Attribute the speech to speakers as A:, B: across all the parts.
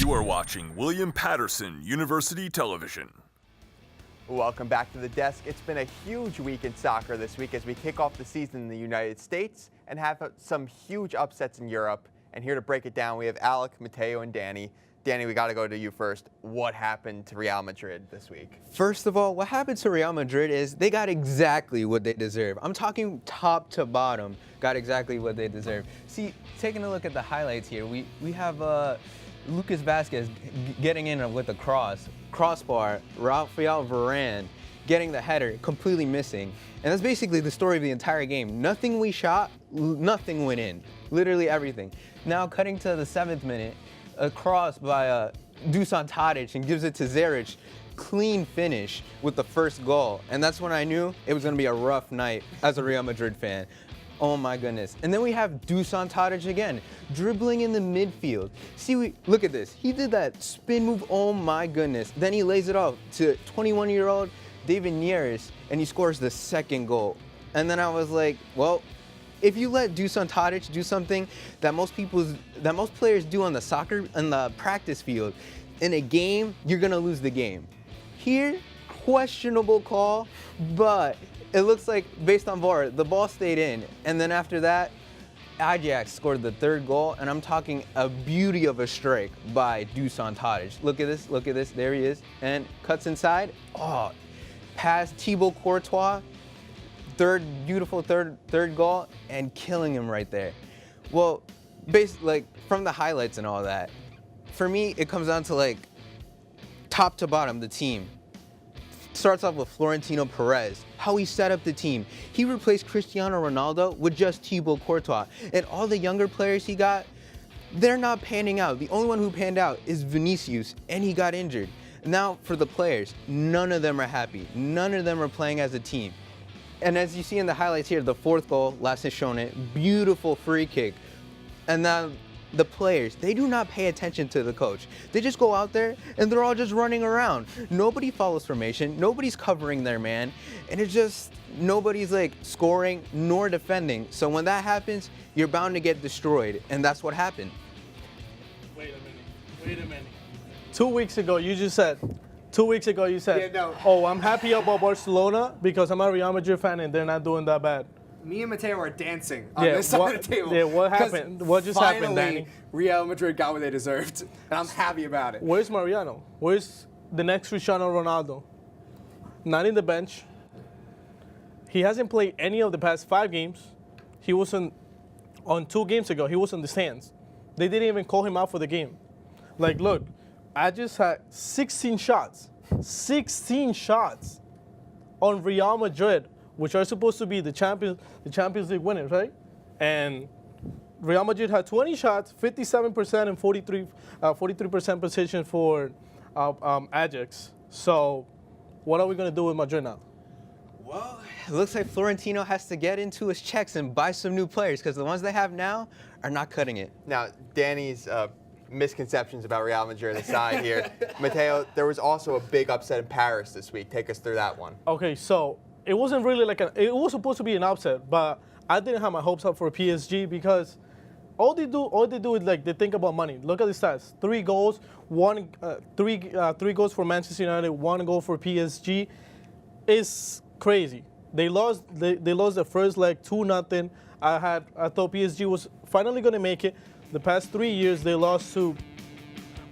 A: You are watching William Patterson University Television.
B: Welcome back to the desk. It's been a huge week in soccer this week as we kick off the season in the United States and have some huge upsets in Europe. And here to break it down, we have Alec, Mateo, and Danny. Danny, we got to go to you first. What happened to Real Madrid this week?
C: First of all, what happened to Real Madrid is they got exactly what they deserve. I'm talking top to bottom, got exactly what they deserve. See, taking a look at the highlights here, we have Lucas Vazquez getting in with a crossbar, Rafael Varane getting the header, completely missing. And that's basically the story of the entire game. Nothing we shot, nothing went in. Literally everything. Now cutting to the 7th minute, a cross by Dusan Tadic and gives it to Zeric. Clean finish with the first goal. And that's when I knew it was going to be a rough night as a Real Madrid fan. Oh my goodness. And then we have Dusan Tadic again, dribbling in the midfield. See, look at this. He did that spin move, oh my goodness. Then he lays it off to 21-year-old David Neres, and he scores the second goal. And then I was like, well, if you let Dusan Tadic do something that most players do on the practice field, in a game, you're gonna lose the game. Here, questionable call, but it looks like, based on VAR, the ball stayed in. And then after that, Ajax scored the 3rd goal, and I'm talking a beauty of a strike by Dusan Tadic. Look at this, there he is, and cuts inside. Oh, past Thibaut Courtois, beautiful third goal, and killing him right there. Well, from the highlights and all that, for me, it comes down to like top to bottom, the team. Starts off with Florentino Perez, how he set up the team. He replaced Cristiano Ronaldo with just Thibaut Courtois. And all the younger players he got, they're not panning out. The only one who panned out is Vinicius, and he got injured. Now, for the players, none of them are happy. None of them are playing as a team. And as you see in the highlights here, the 4th goal, Lass has shown it, beautiful free kick. And now the players, they do not pay attention to the coach. They just go out there and they're all just running around. Nobody follows formation, nobody's covering their man, and it's just, nobody's like scoring nor defending. So when that happens, you're bound to get destroyed, and that's what happened.
D: Wait a minute. 2 weeks ago, you said, yeah, no. Oh, I'm happy about Barcelona because I'm a Real Madrid fan and they're not doing that bad.
E: Me and Mateo are dancing on this side of the table.
D: Yeah, what happened? What just happened, Danny?
E: Real Madrid got what they deserved, and I'm happy about it.
D: Where's Mariano? Where's the next Cristiano Ronaldo? Not in the bench. He hasn't played any of the past 5 games. He wasn't on 2 games ago. He was in the stands. They didn't even call him out for the game. Like, look, I just had 16 shots. 16 shots on Real Madrid, which are supposed to be the Champions League winners, right? And Real Madrid had 20 shots, 57% and 43% position for Ajax. So what are we going to do with Madrid now?
C: Well, it looks like Florentino has to get into his checks and buy some new players because the ones they have now are not cutting it.
B: Now, Danny's misconceptions about Real Madrid aside here. Mateo, there was also a big upset in Paris this week. Take us through that one.
D: Okay, so it wasn't really it was supposed to be an upset, but I didn't have my hopes up for PSG because all they do is like they think about money. Look at the stats: 3 goals, three goals for Manchester United, 1 goal for PSG. It's crazy. They lost the first leg 2-0. I thought PSG was finally going to make it. The past 3 years they lost to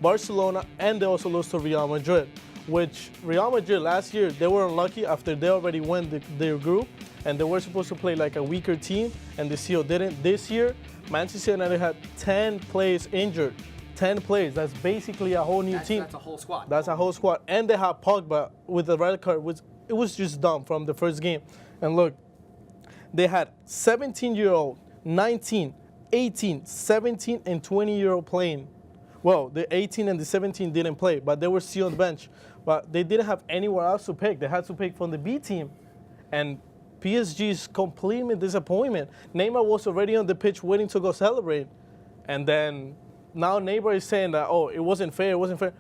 D: Barcelona and they also lost to Real Madrid. Which Real Madrid last year, they were unlucky after they already won their group and they were supposed to play like a weaker team and the CO didn't. This year, Manchester United had 10 players injured. 10 players, that's basically a whole new team.
E: That's a whole squad.
D: That's a whole squad. And they have Pogba with the red card, it was just dumb from the first game. And look, they had 17-year-old, 19, 18, 17, and 20-year-old playing. Well, the 18 and the 17 didn't play, but they were still on the bench. But they didn't have anywhere else to pick. They had to pick from the B team. And PSG's complete disappointment. Neymar was already on the pitch waiting to go celebrate. And then now Neymar is saying that, oh, it wasn't fair, it wasn't fair.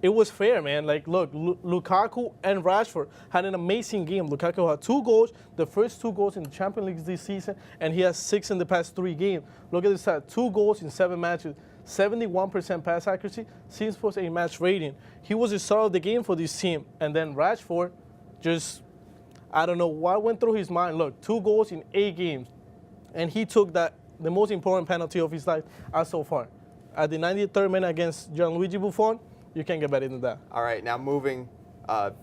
D: It was fair, man. Like, look, Lukaku and Rashford had an amazing game. Lukaku had 2 goals, the first 2 goals in the Champions League this season, and he has 6 in the past 3 games. Look at this stat, 2 goals in 7 matches. 71% pass accuracy, 6.8 match rating. He was the star of the game for this team. And then Rashford, just, I don't know what went through his mind. Look, 2 goals in 8 games. And he took the most important penalty of his life as so far. At the 93rd minute against Gianluigi Buffon, you can't get better than that.
B: All right, now moving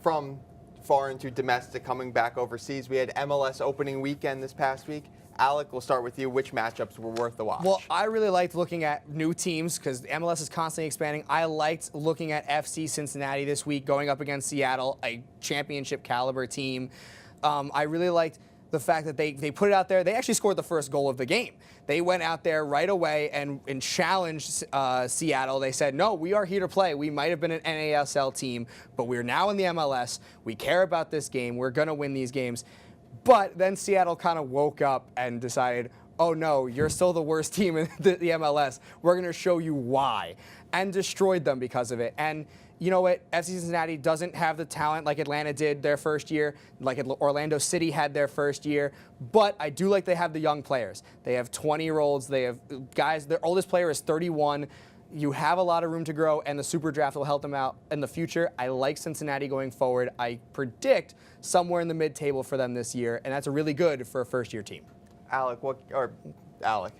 B: from foreign to domestic, coming back overseas. We had MLS opening weekend this past week. Alec, we'll start with you. Which matchups were worth the watch?
E: Well, I really liked looking at new teams because MLS is constantly expanding. I liked looking at FC Cincinnati this week going up against Seattle, a championship caliber team. I really liked the fact that they put it out there. They actually scored the first goal of the game. They went out there right away and challenged Seattle. They said, no, we are here to play. We might have been an NASL team, but we're now in the MLS. We care about this game. We're going to win these games. But then Seattle kind of woke up and decided, oh no, you're still the worst team in the MLS. We're going to show you why. And destroyed them because of it. And you know what? FC Cincinnati doesn't have the talent like Atlanta did their first year, like Orlando City had their first year. But I do like they have the young players. They have 20-year-olds. They have guys. Their oldest player is 31. You have a lot of room to grow, and the Super Draft will help them out in the future. I like Cincinnati going forward. I predict somewhere in the mid-table for them this year, and that's really good for a first-year team.
B: Alec,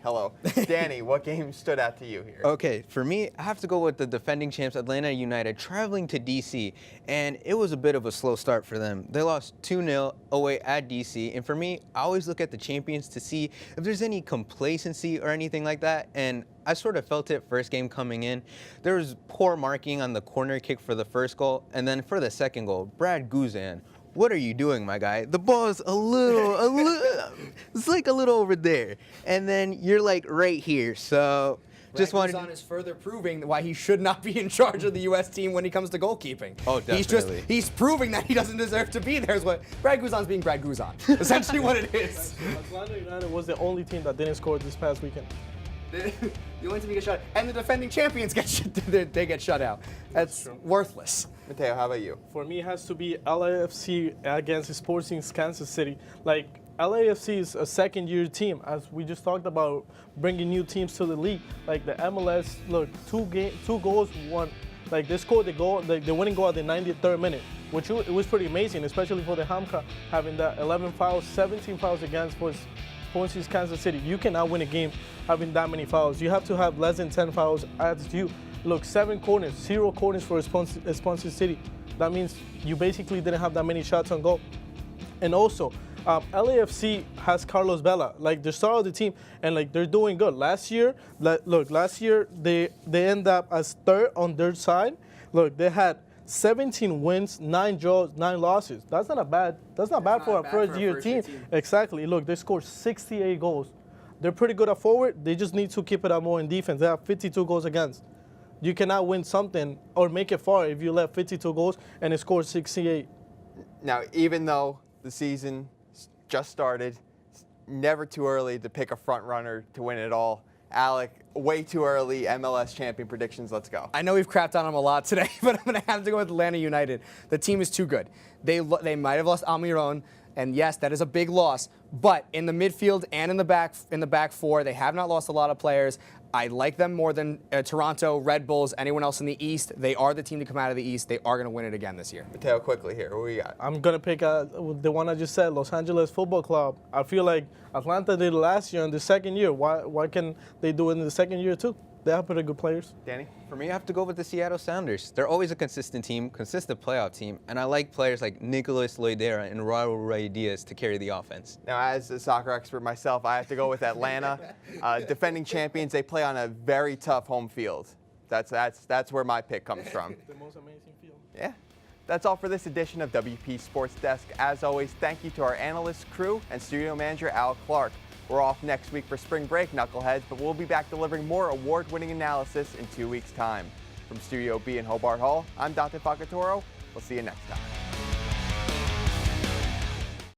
B: hello. Danny, what game stood out to you here?
C: Okay, for me, I have to go with the defending champs Atlanta United traveling to DC, and it was a bit of a slow start for them. They lost 2-0 away at DC, and for me, I always look at the champions to see if there's any complacency or anything like that, and I sort of felt it first game coming in. There was poor marking on the corner kick for the first goal, and then for the second goal, Brad Guzan. What are you doing, my guy? The ball is a little, it's like a little over there. And then you're like right here. So just wanted
E: Guzan is further proving why he should not be in charge of the U.S. team when it comes to goalkeeping.
C: Oh, definitely.
E: He's proving that he doesn't deserve to be there. Is what Brad Guzan's being Brad Guzan. Essentially what it is.
D: Atlanta United was the only team that didn't score this past weekend.
E: The only team to get shut out. And the defending champions get shut out. That's worthless.
B: Mateo, how about you?
D: For me, it has to be LAFC against Sporting Kansas City. Like, LAFC is a second-year team, as we just talked about bringing new teams to the league. Like the MLS, look, two goals, one. Like they scored the goal, the winning goal at the 93rd minute, which it was pretty amazing, especially for the Johanca having that 11 fouls, 17 fouls against Sporting Kansas City. You cannot win a game having that many fouls. You have to have less than 10 fouls as you. Look, 7 corners, 0 corners for Sporting City. That means you basically didn't have that many shots on goal. And also, LAFC has Carlos Vela, like the star of the team, and like they're doing good. Last year they end up as third on their side. Look, they had 17 wins, 9 draws, 9 losses. That's not bad for a first-year team. Exactly. Look, they scored 68 goals. They're pretty good at forward. They just need to keep it up more in defense. They have 52 goals against. You cannot win something or make it far if you let 52 goals and it scores 68.
B: Now, even though the season just started, it's never too early to pick a front runner to win it all. Alec, way too early MLS champion predictions. Let's go.
E: I know we've crapped on them a lot today, but I'm going to have to go with Atlanta United. The team is too good. They might have lost Almiron, and yes, that is a big loss. But in the midfield and in the back four, they have not lost a lot of players. I like them more than Toronto, Red Bulls, anyone else in the East. They are the team to come out of the East. They are going to win it again this year.
B: Mateo, quickly here. What do we got?
D: I'm going to pick the one I just said, Los Angeles Football Club. I feel like Atlanta did it last year in the second year. Why can they do it in the second year too? They have pretty good players.
B: Danny?
C: For me, I have to go with the Seattle Sounders. They're always a consistent team, consistent playoff team, and I like players like Nicolas Loidera and Raul Ruidiaz to carry the offense.
B: Now, as a soccer expert myself, I have to go with Atlanta. Defending champions, they play on a very tough home field. That's where my pick comes from.
D: The most amazing field.
B: Yeah. That's all for this edition of WP Sports Desk. As always, thank you to our analyst crew and studio manager, Al Clarke. We're off next week for spring break, Knuckleheads, but we'll be back delivering more award-winning analysis in 2 weeks' time. From Studio B in Hobart Hall, I'm Dante Vocaturo. We'll see you next time.